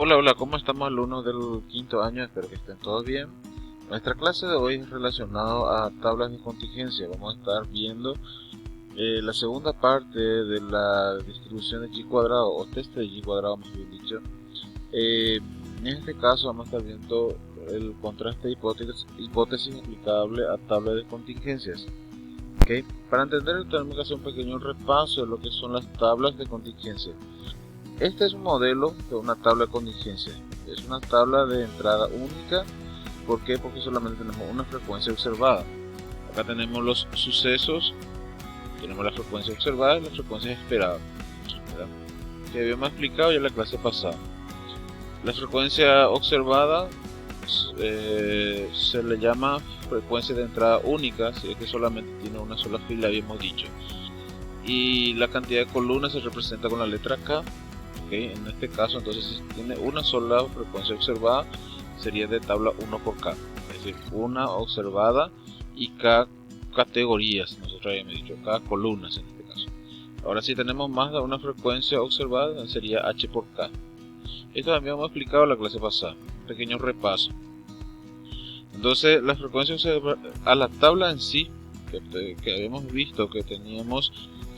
Hola, hola, ¿cómo estamos alumnos del quinto año? Espero que estén todos bien. Nuestra clase de hoy es relacionada a tablas de contingencia. Vamos a estar viendo la segunda parte de la distribución de y cuadrado, o test de y cuadrado más bien dicho. En este caso vamos a estar viendo el contraste de hipótesis aplicable a tablas de contingencias. ¿Okay? Para entenderlo tenemos que hacer un pequeño repaso de lo que son las tablas de contingencia. Este es un modelo de una tabla de contingencia. Es una tabla de entrada única. ¿Por qué? Porque solamente tenemos una frecuencia observada. Acá tenemos los sucesos, tenemos la frecuencia observada y las frecuencias esperadas, ¿verdad? Que habíamos explicado ya en la clase pasada. La frecuencia observada se le llama frecuencia de entrada única, si es que solamente tiene una sola fila, habíamos dicho. Y la cantidad de columnas se representa con la letra K. ¿Okay? En este caso, entonces, si tiene una sola frecuencia observada, sería de tabla 1 por K, es decir, una observada y K categorías, nosotros habíamos dicho, K columnas en este caso. Ahora, si tenemos más de una frecuencia observada, sería H por K. Esto también hemos explicado en la clase pasada, un pequeño repaso. Entonces, las frecuencias a la tabla en sí, que habíamos visto que teníamos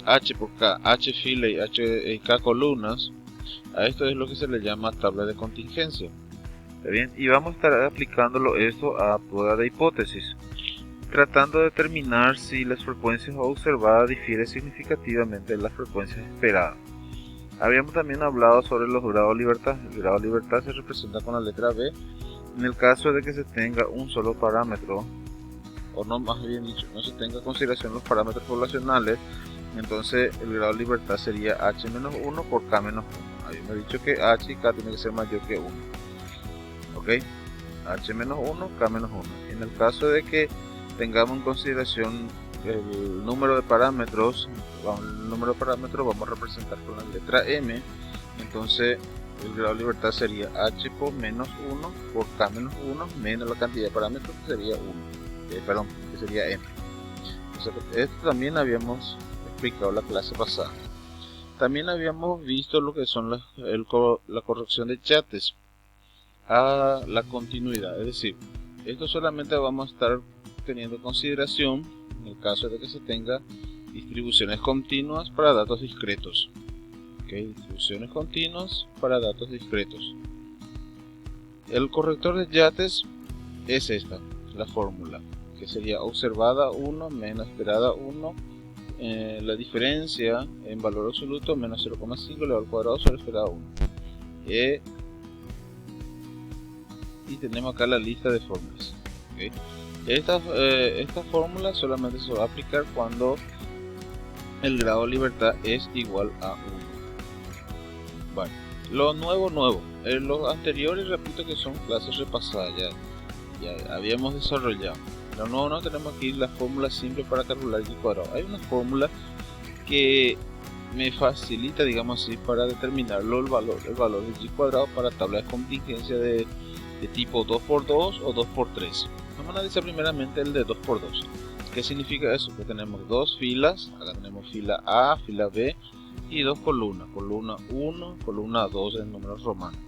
H por K, H fila y H y K columnas, a esto es lo que se le llama tabla de contingencia. ¿Está bien? Y vamos a estar aplicándolo esto a prueba de hipótesis, tratando de determinar si las frecuencias observadas difieren significativamente de las frecuencias esperadas. Habíamos también hablado sobre los grados de libertad. El grado de libertad se representa con la letra B en el caso de que se tenga un solo parámetro, o no, más bien dicho, no se tenga en consideración los parámetros poblacionales. Entonces el grado de libertad sería h-1 por k-1. Habíamos dicho que h y k tiene que ser mayor que 1. ¿Ok? h-1, k-1. En el caso de que tengamos en consideración el número de parámetros, vamos a representar con la letra m. Entonces el grado de libertad sería h por menos 1 por k-1 menos la cantidad de parámetros, que sería 1. Que sería m. Entonces, esto también habíamos explicado la clase pasada. También habíamos visto lo que son la corrección de chates a la continuidad, es decir, esto solamente vamos a estar teniendo en consideración en el caso de que se tenga distribuciones continuas para datos discretos. ¿Okay? Distribuciones continuas para datos discretos. El corrector de chates es esta, la fórmula, que sería observada 1 menos esperada 1, la diferencia en valor absoluto menos 0,5 elevado al cuadrado sobre esperada 1. Y tenemos acá la lista de fórmulas. ¿Okay? Esta fórmula solamente se va a aplicar cuando el grado de libertad es igual a 1. Bueno, lo nuevo. Los anteriores, repito que son clases repasadas, ya habíamos desarrollado. Lo nuevo no tenemos aquí la fórmula simple para calcular y cuadrado. Hay una fórmula que me facilita, digamos así, para determinar el valor de y cuadrado para tablas de contingencia de tipo 2x2 o 2x3. Vamos a analizar primeramente el de 2x2. ¿Qué significa eso? Que tenemos dos filas, acá tenemos fila A, fila B y dos columnas, columna 1, columna 2 en números romanos.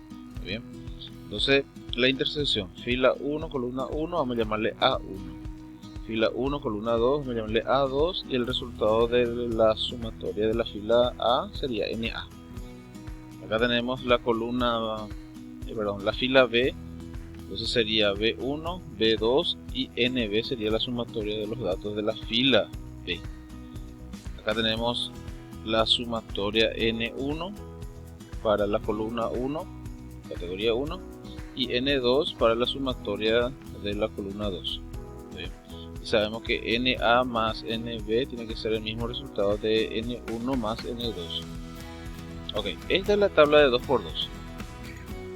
¿Bien? Entonces, la intersección, fila 1, columna 1, vamos a llamarle A1. Fila 1, columna 2, vamos a llamarle A2 y el resultado de la sumatoria de la fila A sería NA. Acá tenemos la la fila B. Entonces sería B1, B2 y NB sería la sumatoria de los datos de la fila B. Acá tenemos la sumatoria N1 para la columna 1, categoría 1, y N2 para la sumatoria de la columna 2. ¿Sí? Y sabemos que NA más NB tiene que ser el mismo resultado de N1 más N2. Ok, esta es la tabla de 2x2.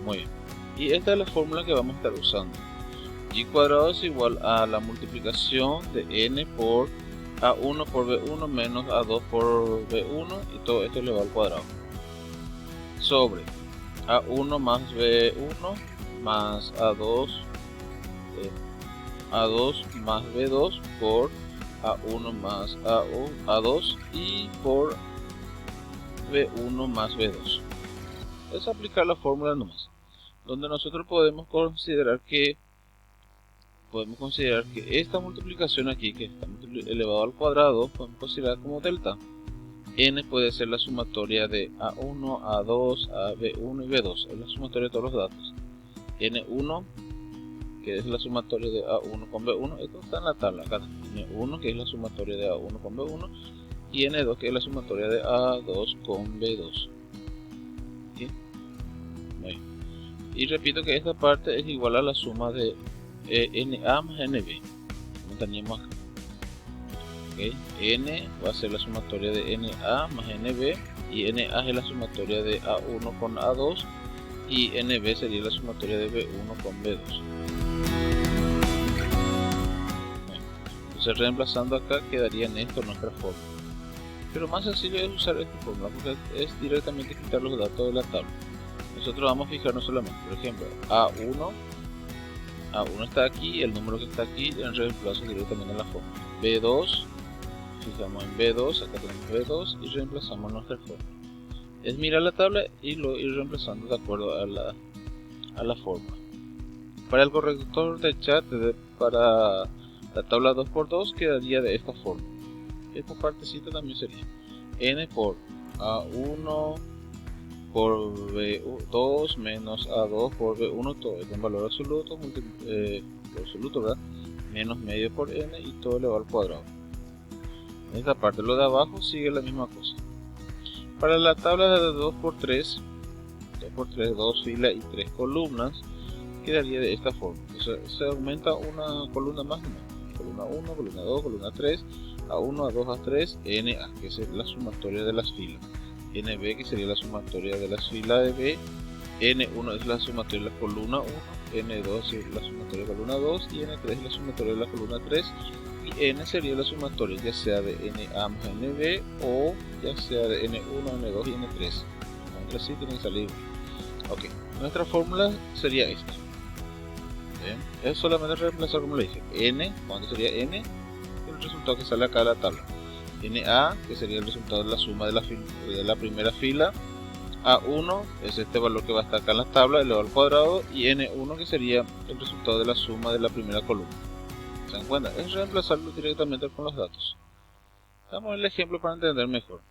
Muy bien. Y esta es la fórmula que vamos a estar usando. Y cuadrado es igual a la multiplicación de n por a1 por b1 menos a2 por b1 y todo esto elevado al cuadrado. Sobre a1 más b1 más a2 más b2 por a1 más a2 y por b1 más b2. Es aplicar la fórmula nomás. donde nosotros podemos considerar que esta multiplicación aquí, que está elevado al cuadrado, podemos considerar como delta. N puede ser la sumatoria de A1, A2, B1 y B2, es la sumatoria de todos los datos. N1, que es la sumatoria de A1 con B1, esto está en la tabla acá. N1, que es la sumatoria de A1 con B1, y N2, que es la sumatoria de A2 con B2. ¿Sí? Y repito que esta parte es igual a la suma de NA más NB, como teníamos acá. ¿Okay? N va a ser la sumatoria de NA más NB, y NA es la sumatoria de A1 con A2, y NB sería la sumatoria de B1 con B2. Entonces, reemplazando acá, quedaría en esto nuestra fórmula. Pero más sencillo es usar esta fórmula porque es directamente quitar los datos de la tabla. Nosotros vamos a fijarnos solamente, por ejemplo, A1 está aquí, el número que está aquí en reemplazo directamente en la fórmula. B2, fijamos en B2, acá tenemos B2 y reemplazamos nuestra fórmula. Es mirar la tabla y lo ir reemplazando de acuerdo a la fórmula. Para el corrector de chat, para la tabla 2×2 quedaría de esta forma. Esta partecita también sería N por A1 por B2 menos A2 por B1, todo esto en valor absoluto, ¿verdad? Menos medio por N y todo elevado al cuadrado. En esta parte, lo de abajo sigue la misma cosa. Para la tabla de 2×3, 2 filas y 3 columnas, quedaría de esta forma. O sea, se aumenta una columna más, columna 1, columna 2, columna 3, A1, A2, A3, NA, que es la sumatoria de las filas. NB, que sería la sumatoria de las filas de B. N1 es la sumatoria de la columna 1, N2 es la sumatoria de la columna 2 y N3 es la sumatoria de la columna 3. Y N sería la sumatoria ya sea de NA más NB o ya sea de N1, N2 y N3. Entre sí tienen que salir. Ok, nuestra fórmula sería esta. Bien, es solamente reemplazar, como le dije, N, ¿cuánto sería N? El resultado que sale acá de la tabla. NA, que sería el resultado de la suma de la primera fila. A1 es este valor que va a estar acá en la tabla elevado al cuadrado, y N1, que sería el resultado de la suma de la primera columna. ¿Se dan cuenta? Es reemplazarlo directamente con los datos. Damos el ejemplo para entender mejor.